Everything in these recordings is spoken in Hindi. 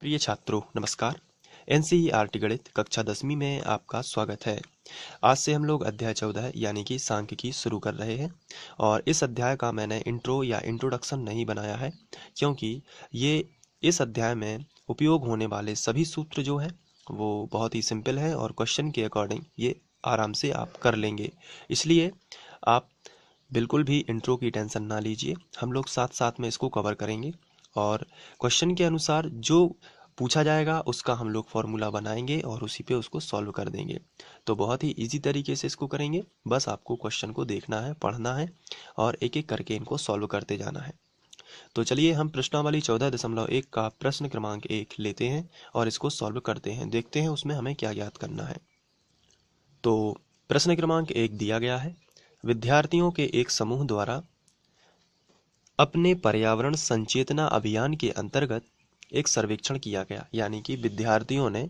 प्रिय छात्रों नमस्कार। एनसीईआरटी गणित कक्षा 10वीं में आपका स्वागत है। आज से हम लोग अध्याय 14 यानी कि सांख्यिकी शुरू कर रहे हैं और इस अध्याय का मैंने इंट्रो या इंट्रोडक्शन नहीं बनाया है क्योंकि ये इस अध्याय में उपयोग होने वाले सभी सूत्र जो हैं वो बहुत ही सिंपल है और क्वेश्चन के अकॉर्डिंग ये आराम से आप कर लेंगे। इसलिए आप बिल्कुल भी इंट्रो की टेंशन ना लीजिए, हम लोग साथ साथ में इसको कवर करेंगे और क्वेश्चन के अनुसार जो पूछा जाएगा उसका हम लोग फॉर्मूला बनाएंगे और उसी पे उसको सॉल्व कर देंगे। तो बहुत ही इजी तरीके से इसको करेंगे, बस आपको क्वेश्चन को देखना है, पढ़ना है और एक एक करके इनको सॉल्व करते जाना है। तो चलिए हम प्रश्नावली 14.1 का प्रश्न क्रमांक 1 लेते हैं और इसको सॉल्व करते हैं, देखते हैं उसमें हमें क्या ज्ञात करना है। तो प्रश्न क्रमांक 1 दिया गया है, विद्यार्थियों के एक समूह द्वारा अपने पर्यावरण संचेतना अभियान के अंतर्गत एक सर्वेक्षण किया गया। यानी कि विद्यार्थियों ने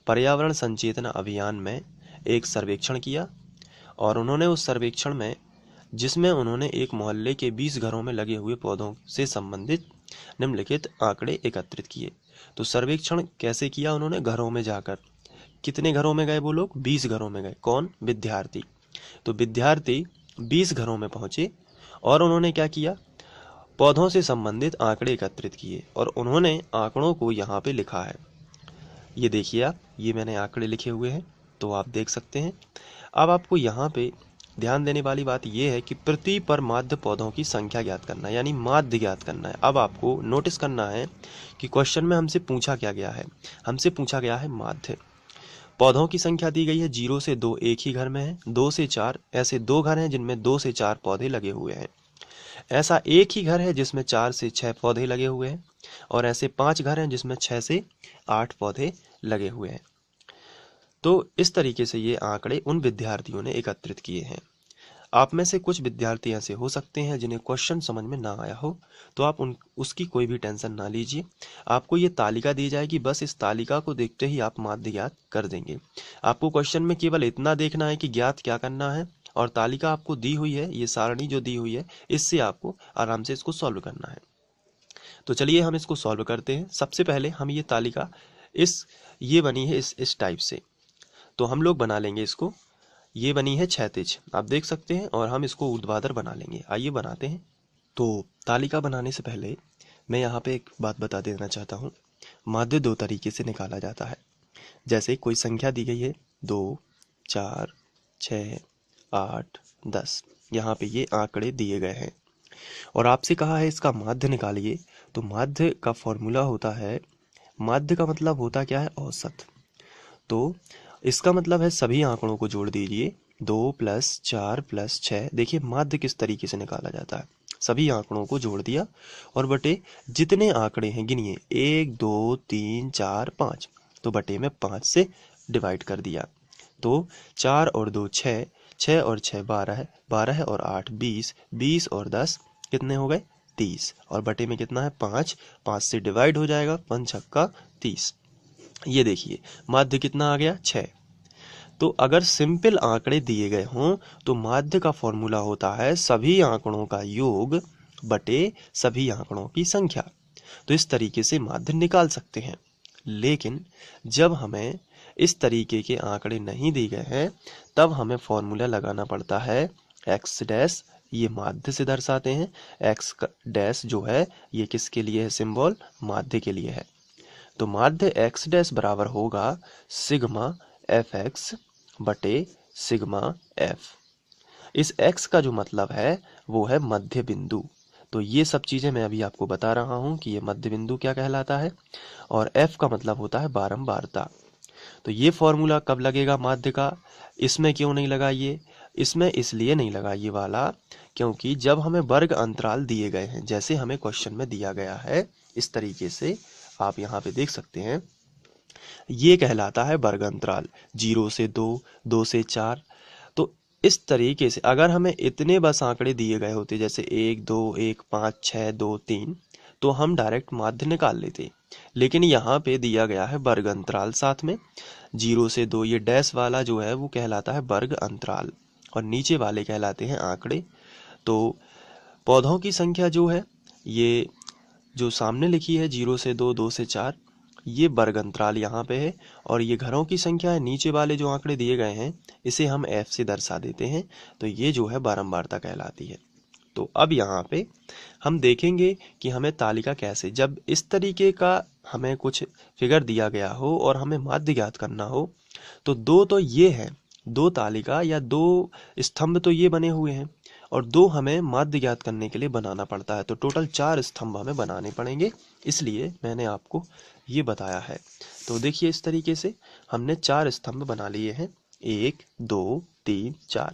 पर्यावरण संचेतना अभियान में एक सर्वेक्षण किया और उन्होंने उस सर्वेक्षण में जिसमें उन्होंने एक मोहल्ले के 20 घरों में लगे हुए पौधों से संबंधित निम्नलिखित आंकड़े एकत्रित किए। तो सर्वेक्षण कैसे किया उन्होंने? घरों में जाकर। कितने घरों में गए वो लोग? 20 घरों में गए। कौन? विद्यार्थी। तो विद्यार्थी 20 घरों में पहुंचे और उन्होंने क्या किया? पौधों से संबंधित आंकड़े एकत्रित किए और उन्होंने आंकड़ों को यहाँ पे लिखा है। ये देखिए आप, ये मैंने आंकड़े लिखे हुए हैं तो आप देख सकते हैं। अब आपको यहाँ पे ध्यान देने वाली बात यह है कि प्रति पर माध्य पौधों की संख्या ज्ञात करना है, यानी माध्य ज्ञात करना है। अब आपको नोटिस करना है कि क्वेश्चन में हमसे पूछा क्या गया है? हमसे पूछा गया है माध्य। पौधों की संख्या दी गई है 0 से 2 एक ही घर में है, 2 से 4 ऐसे 2 घर हैं जिनमें 2 से 4 पौधे लगे हुए हैं, ऐसा एक ही घर है जिसमें 4 से 6 पौधे लगे हुए हैं और ऐसे 5 घर हैं जिसमें 6 से 8 पौधे लगे हुए हैं। तो इस तरीके से ये आंकड़े उन विद्यार्थियों ने एकत्रित किए हैं। आप में से कुछ विद्यार्थी ऐसे हो सकते हैं जिन्हें क्वेश्चन समझ में ना आया हो, तो आप उसकी कोई भी टेंशन ना लीजिए। आपको ये तालिका दी जाएगी, बस इस तालिका को देखते ही आप माध्य ज्ञात कर देंगे। आपको क्वेश्चन में केवल इतना देखना है कि ज्ञात क्या करना है और तालिका आपको दी हुई है, ये सारणी जो दी हुई है इससे आपको आराम से इसको सॉल्व करना है। तो चलिए हम इसको सॉल्व करते हैं। सबसे पहले हम ये तालिका ये बनी है इस टाइप से, तो हम लोग बना लेंगे इसको। ये बनी है क्षैतिज, आप देख सकते हैं, और हम इसको ऊर्ध्वाधर बना लेंगे। आइए बनाते हैं। तो तालिका बनाने से पहले मैं यहाँ पे एक बात बता देना चाहता हूँ। माध्य 2 तरीके से निकाला जाता है। जैसे कोई संख्या दी गई है 2, 4, 6, 8, 10, यहाँ पे ये आंकड़े दिए गए हैं और आपसे कहा है इसका माध्य निकालिए। तो माध्य का फॉर्मूला होता है, माध्य का मतलब होता क्या है? औसत। तो इसका मतलब है सभी आंकड़ों को जोड़ दीजिए, 2 + 4 + 6। देखिए माध्य किस तरीके से निकाला जाता है, सभी आंकड़ों को जोड़ दिया और बटे जितने आंकड़े हैं गिनिए, 1 2 3 4 5, तो बटे में 5 से डिवाइड कर दिया। तो 4 और 2 6, 6 और 6 12, 12 और 8 20, 20 और 10 कितने हो गए? 30, और बटे में कितना है? 5, 5 से डिवाइड हो जाएगा, 5 छक्का 30। ये देखिए माध्य कितना आ गया? 6। तो अगर सिंपल आंकड़े दिए गए हों तो माध्य का फॉर्मूला होता है सभी आंकड़ों का योग बटे सभी आंकड़ों की संख्या। तो इस तरीके से माध्य निकाल सकते हैं। लेकिन जब हमें इस तरीके के आंकड़े नहीं दिए गए हैं तब हमें फॉर्मूला लगाना पड़ता है एक्स डैश, ये माध्य से दर्शाते हैं। एक्स डैश जो है ये किसके लिए है? सिंबल माध्य के लिए है। तो माध्य एक्स डैश बराबर होगा सिग्मा एफ एक्स बटे सिग्मा एफ। इस x का जो मतलब है वो है मध्य बिंदु। तो ये सब चीजें मैं अभी आपको बता रहा हूं कि ये मध्य बिंदु क्या कहलाता है, और f का मतलब होता है बारंबारता। तो ये फॉर्मूला कब लगेगा माध्य का? इसमें क्यों नहीं लगा ये? इसमें इसलिए नहीं लगा ये वाला क्योंकि जब हमें वर्ग अंतराल दिए गए हैं, जैसे हमें क्वेश्चन में दिया गया है इस तरीके से, आप यहाँ पे देख सकते हैं, ये कहलाता है वर्ग अंतराल। 0 से 2, 2 से 4। तो इस तरीके से अगर हमें इतने बस आंकड़े दिए गए होते, जैसे 1 2 1 5 6 2 3, तो हम डायरेक्ट माध्य निकाल लेते। लेकिन यहाँ पे दिया गया है वर्ग अंतराल साथ में। 0 से 2 ये डैश वाला जो है वो कहलाता है वर्ग अंतराल और नीचे वाले कहलाते हैं आंकड़े। तो पौधों की संख्या जो है ये जो सामने लिखी है 0 से 2, 2 से 4, ये वर्ग अंतराल यहाँ पे है और ये घरों की संख्या है। नीचे वाले जो आंकड़े दिए गए हैं इसे हम f से दर्शा देते हैं, तो ये जो है बारंबारता कहलाती है। तो अब यहाँ पे हम देखेंगे कि हमें तालिका कैसे, जब इस तरीके का हमें कुछ फिगर दिया गया हो और हमें माध्य ज्ञात करना हो, तो दो तो ये है, दो तालिका या दो स्तंभ तो ये बने हुए हैं और दो हमें माध्य ज्ञात करने के लिए बनाना पड़ता है, तो टोटल 4 स्तंभ हमें बनाने पड़ेंगे, इसलिए मैंने आपको ये बताया है। तो देखिए इस तरीके से हमने 4 स्तंभ बना लिए हैं, 1 2 3 4।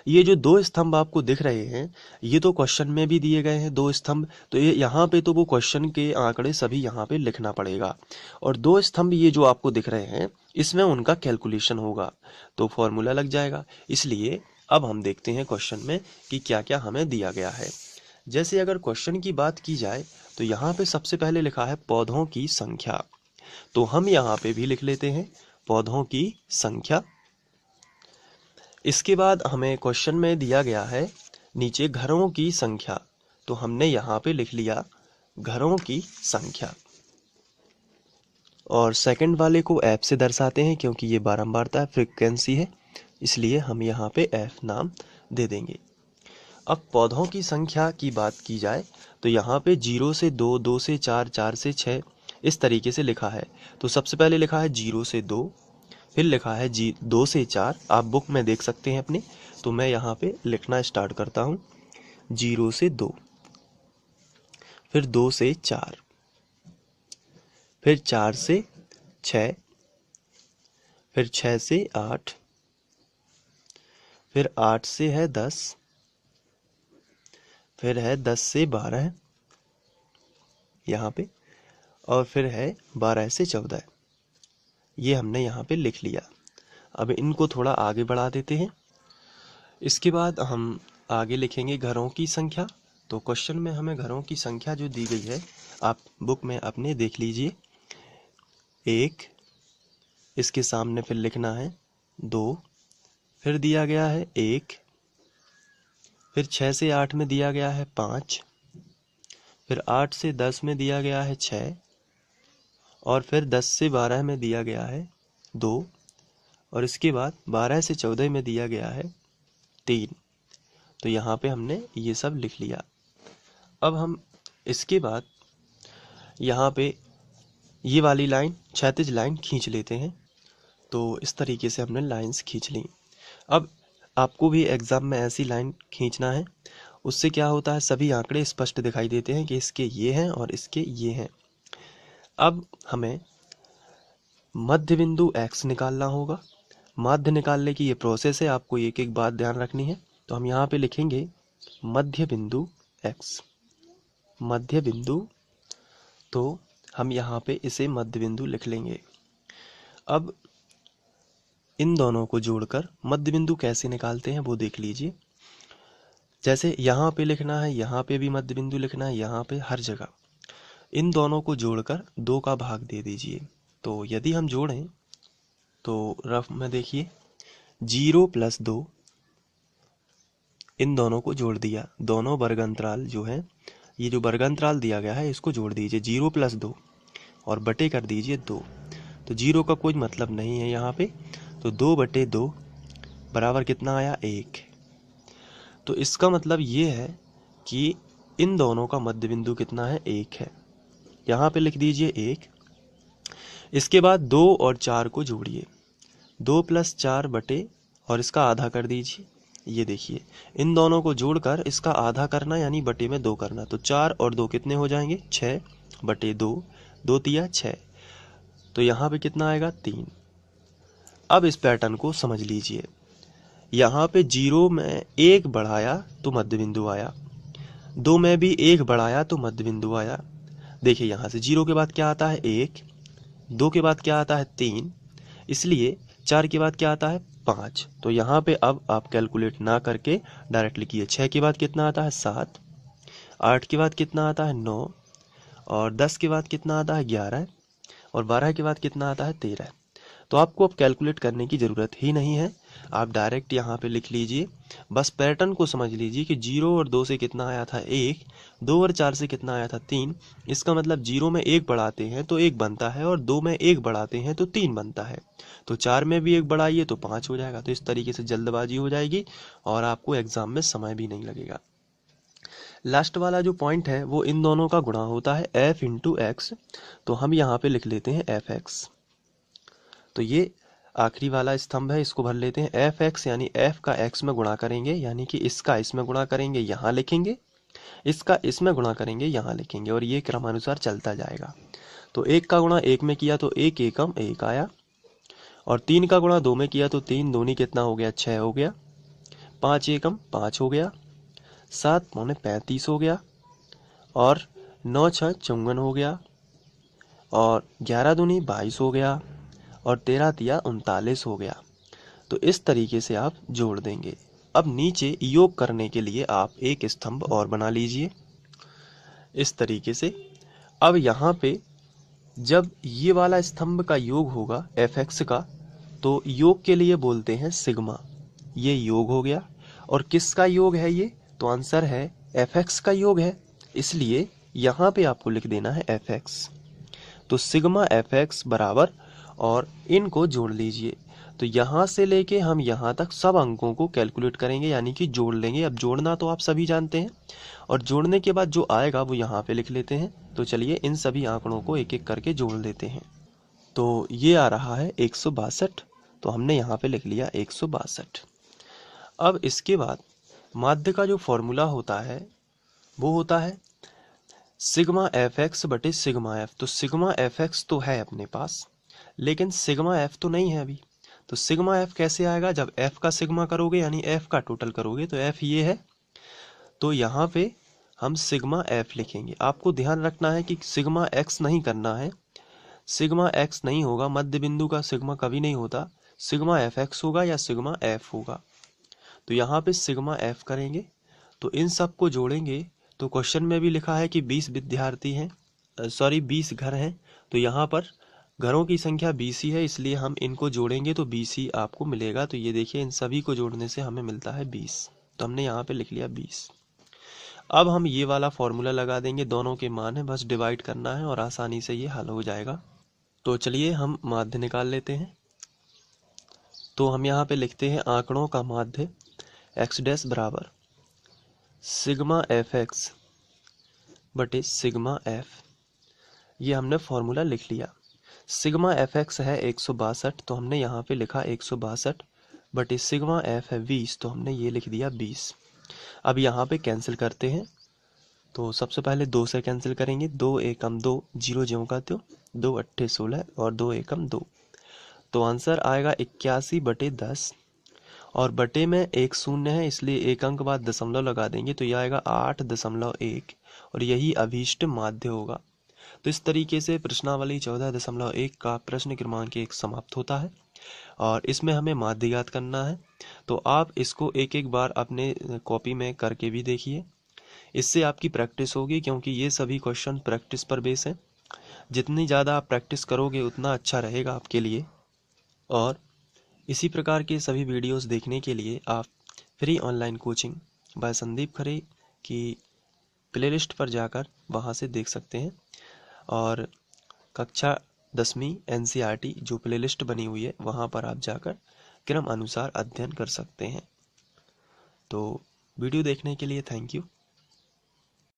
ये जो 2 स्तंभ आपको दिख रहे हैं ये तो क्वेश्चन में भी दिए गए हैं 2 स्तंभ, तो ये यहाँ पे तो वो क्वेश्चन के आंकड़े सभी यहाँ पे लिखना पड़ेगा। और 2 स्तंभ ये जो आपको दिख रहे हैं इसमें उनका कैलकुलेशन होगा, तो फॉर्मूला लग जाएगा। इसलिए अब हम देखते हैं क्वेश्चन में कि क्या क्या हमें दिया गया है। जैसे अगर क्वेश्चन की बात की जाए तो यहाँ पे सबसे पहले लिखा है पौधों की संख्या, तो हम यहाँ पे भी लिख लेते हैं पौधों की संख्या। इसके बाद हमें क्वेश्चन में दिया गया है नीचे घरों की संख्या, तो हमने यहाँ पे लिख लिया घरों की संख्या। और सेकंड वाले को f से दर्शाते हैं क्योंकि ये बारंबारता फ्रीक्वेंसी है, इसलिए हम यहाँ पे f नाम दे देंगे। अब पौधों की संख्या की बात की जाए तो यहाँ पे 0 से 2, 2 से 4, 4 से 6 इस तरीके से लिखा है। तो सबसे पहले लिखा है 0 से 2, फिर लिखा है 2 से 4, आप बुक में देख सकते हैं अपनी। तो मैं यहाँ पे लिखना स्टार्ट करता हूँ 0 से 2, फिर 2 से 4, फिर 4 से 6, फिर 6 से 8, फिर 8 से है 10, फिर है 10 से 12 यहाँ पे, और फिर है 12 से 14। ये हमने यहाँ पे लिख लिया। अब इनको थोड़ा आगे बढ़ा देते हैं। इसके बाद हम आगे लिखेंगे घरों की संख्या। तो क्वेश्चन में हमें घरों की संख्या जो दी गई है आप बुक में अपने देख लीजिए। 1, इसके सामने फिर लिखना है 2, फिर दिया गया है 1, फिर 6 से 8 में दिया गया है 5, फिर 8 से 10 में दिया गया है 6, और फिर 10 से 12 में दिया गया है 2, और इसके बाद 12 से 14 में दिया गया है 3। तो यहाँ पे हमने ये सब लिख लिया। अब हम इसके बाद यहाँ पे ये वाली लाइन क्षैतिज लाइन खींच लेते हैं। तो इस तरीके से हमने लाइंस खींच ली। अब आपको भी एग्ज़ाम में ऐसी लाइन खींचना है, उससे क्या होता है सभी आंकड़े स्पष्ट दिखाई देते हैं कि इसके ये हैं और इसके ये हैं। अब हमें मध्य बिंदु x निकालना होगा। माध्य निकालने की ये प्रोसेस है, आपको एक एक बात ध्यान रखनी है। तो हम यहाँ पे लिखेंगे मध्य बिंदु x, मध्य बिंदु, तो हम यहाँ पे इसे मध्य बिंदु लिख लेंगे। अब इन दोनों को जोड़कर मध्य बिंदु कैसे निकालते हैं वो देख लीजिए। जैसे यहाँ पे लिखना है, यहाँ पे भी मध्य बिंदु लिखना है, यहाँ पे हर जगह इन दोनों को जोड़कर 2 का भाग दे दीजिए। तो यदि हम जोड़ें तो रफ में देखिए 0 + 2, इन दोनों को जोड़ दिया। दोनों वर्ग अंतराल जो है, ये जो वर्ग अंतराल दिया गया है इसको जोड़ दीजिए 0 + 2 और बटे कर दीजिए 2। तो 0 का कोई मतलब नहीं है यहाँ पे, तो 2/2 बराबर कितना आया 1। तो इसका मतलब ये है कि इन दोनों का मध्य बिंदु कितना है 1 है। यहाँ पे लिख दीजिए 1। इसके बाद 2 और 4 को जोड़िए, 2 + 4 बटे और इसका आधा कर दीजिए। ये देखिए इन दोनों को जोड़कर इसका आधा करना यानी बटे में 2 करना। तो 4 और 2 कितने हो जाएंगे 6/2, 2 तिया 6। तो यहाँ पे कितना आएगा 3। अब इस पैटर्न को समझ लीजिए। यहाँ पे 0 में 1 बढ़ाया तो मध्य बिंदु आया, 2 में भी 1 बढ़ाया तो मध्य बिंदु आया। देखिए यहाँ से 0 के बाद क्या आता है 1, 2 के बाद क्या आता है 3, इसलिए 4 के बाद क्या आता है 5। तो यहाँ पे अब आप कैलकुलेट ना करके डायरेक्ट लिखिए। 6 के बाद कितना आता है 7, 8 के बाद कितना आता है 9, और 10 के बाद कितना आता है 11, और 12 के बाद कितना आता है 13। तो आपको अब कैलकुलेट करने की ज़रूरत ही नहीं है, आप डायरेक्ट यहाँ पे लिख लीजिए, बस पैटर्न को समझ लीजिए कि 0 और 2 से कितना आया था 1, 2 और 4 से कितना आया था 3। इसका मतलब 0 में 1 बढ़ाते हैं तो 1 बनता है, और 2 में 1 बढ़ाते हैं तो 3 बनता है। तो 4 में भी 1 बढ़ाइए तो 5 हो जाएगा। तो इस तरीके से जल्दबाजी हो जाएगी और आपको एग्जाम में समय भी नहीं लगेगा। लास्ट वाला जो पॉइंट है वो इन दोनों का गुणा होता है f इंटू एक्स, तो हम यहाँ पे लिख लेते हैं एफ एक्स। तो ये आखिरी वाला स्तंभ है, इसको भर लेते हैं। एफ एक्स यानी f का x में गुणा करेंगे, यानी कि इसका इसमें गुणा करेंगे, यहाँ लिखेंगे, इसका इसमें गुणा करेंगे, यहाँ लिखेंगे, और ये क्रमानुसार चलता जाएगा। तो 1 का गुणा 1 में किया तो 1 एकम 1 आया, और 3 का गुणा 2 में किया तो 3 दूनी कितना हो गया, 6 हो गया, 5 एकम 5 हो गया, 7 पौने 35 हो गया, और 9 6 54 हो गया, और 11 दूनी 22 हो गया, और 13 तिया 39 हो गया। तो इस तरीके से आप जोड़ देंगे। अब नीचे योग करने के लिए आप एक स्तंभ और बना लीजिए इस तरीके से। अब यहाँ पे जब ये वाला स्तंभ का योग होगा एफ एक्स का, तो योग के लिए बोलते हैं सिग्मा। ये योग हो गया, और किसका योग है ये, तो आंसर है एफ एक्स का योग है, इसलिए यहाँ पे आपको लिख देना है एफ एक्स। तो सिग्मा एफ एक्स बराबर, और इनको जोड़ लीजिए। तो यहाँ से लेके हम यहाँ तक सब अंकों को कैलकुलेट करेंगे, यानी कि जोड़ लेंगे। अब जोड़ना तो आप सभी जानते हैं, और जोड़ने के बाद जो आएगा वो यहाँ पे लिख लेते हैं। तो चलिए इन सभी आंकड़ों को एक एक करके जोड़ लेते हैं। तो ये आ रहा है 162, तो हमने यहाँ पे लिख लिया 162। अब इसके बाद माध्य का जो फॉर्मूला होता है वो होता है सिग्मा एफ एक्स बटे सिग्मा एफ। तो सिग्मा एफ एक्स तो है अपने पास, लेकिन सिग्मा एफ तो नहीं है अभी। तो सिग्मा एफ कैसे आएगा, जब एफ का सिग्मा करोगे यानी एफ का टोटल करोगे, तो एफ ये है, तो यहाँ पे हम सिग्मा एफ लिखेंगे। आपको ध्यान रखना है कि सिग्मा एक्स नहीं करना है, सिग्मा एक्स नहीं होगा, मध्य बिंदु का सिग्मा कभी नहीं होता, सिग्मा एफ एक्स होगा या सिग्मा एफ होगा। तो यहाँ पे सिग्मा एफ करेंगे, तो इन सब को जोड़ेंगे। तो क्वेश्चन में भी लिखा है कि 20 विद्यार्थी हैं, 20 घर हैं, तो यहाँ पर घरों की संख्या 20 ही है, इसलिए हम इनको जोड़ेंगे तो 20 ही आपको मिलेगा। तो ये देखिए इन सभी को जोड़ने से हमें मिलता है 20, तो हमने यहाँ पे लिख लिया 20। अब हम ये वाला फॉर्मूला लगा देंगे, दोनों के मान है, बस डिवाइड करना है और आसानी से ये हल हो जाएगा। तो चलिए हम माध्य निकाल लेते हैं। तो हम यहाँ पे लिखते हैं आंकड़ों का माध्य एक्स डैश बराबर सिग्मा एफ एक्स बटे सिग्मा एफ। ये हमने फॉर्मूला लिख लिया। सिग्मा एफ एक्स है 162, तो हमने यहाँ पे लिखा 162 बटे सिग्मा एफ है 20, तो हमने ये लिख दिया 20। अब यहाँ पे कैंसिल करते हैं। तो सबसे पहले 2 से कैंसिल करेंगे, 2 एकम 2, 0 ज्यों का त्यों, 2 अट्ठे 16 और 2 एकम 2। तो आंसर आएगा 81 बटे 10, और बटे में एक शून्य है इसलिए एक अंक बाद दशमलव लगा देंगे, तो यह आएगा 8.1, और यही अभीष्ट माध्य होगा। तो इस तरीके से प्रश्नावली 14.1 का प्रश्न क्रमांक 1 समाप्त होता है, और इसमें हमें माध्य ज्ञात करना है। तो आप इसको एक एक बार अपने कॉपी में करके भी देखिए, इससे आपकी प्रैक्टिस होगी, क्योंकि ये सभी क्वेश्चन प्रैक्टिस पर बेस है। जितनी ज़्यादा आप प्रैक्टिस करोगे उतना अच्छा रहेगा आपके लिए। और इसी प्रकार के सभी वीडियोस देखने के लिए आप free online coaching by Sandeep Khare की प्लेलिस्ट पर जाकर वहां से देख सकते हैं, और कक्षा 10वीं एनसीईआरटी जो प्लेलिस्ट बनी हुई है वहां पर आप जाकर क्रम अनुसार अध्ययन कर सकते हैं। तो वीडियो देखने के लिए थैंक यू।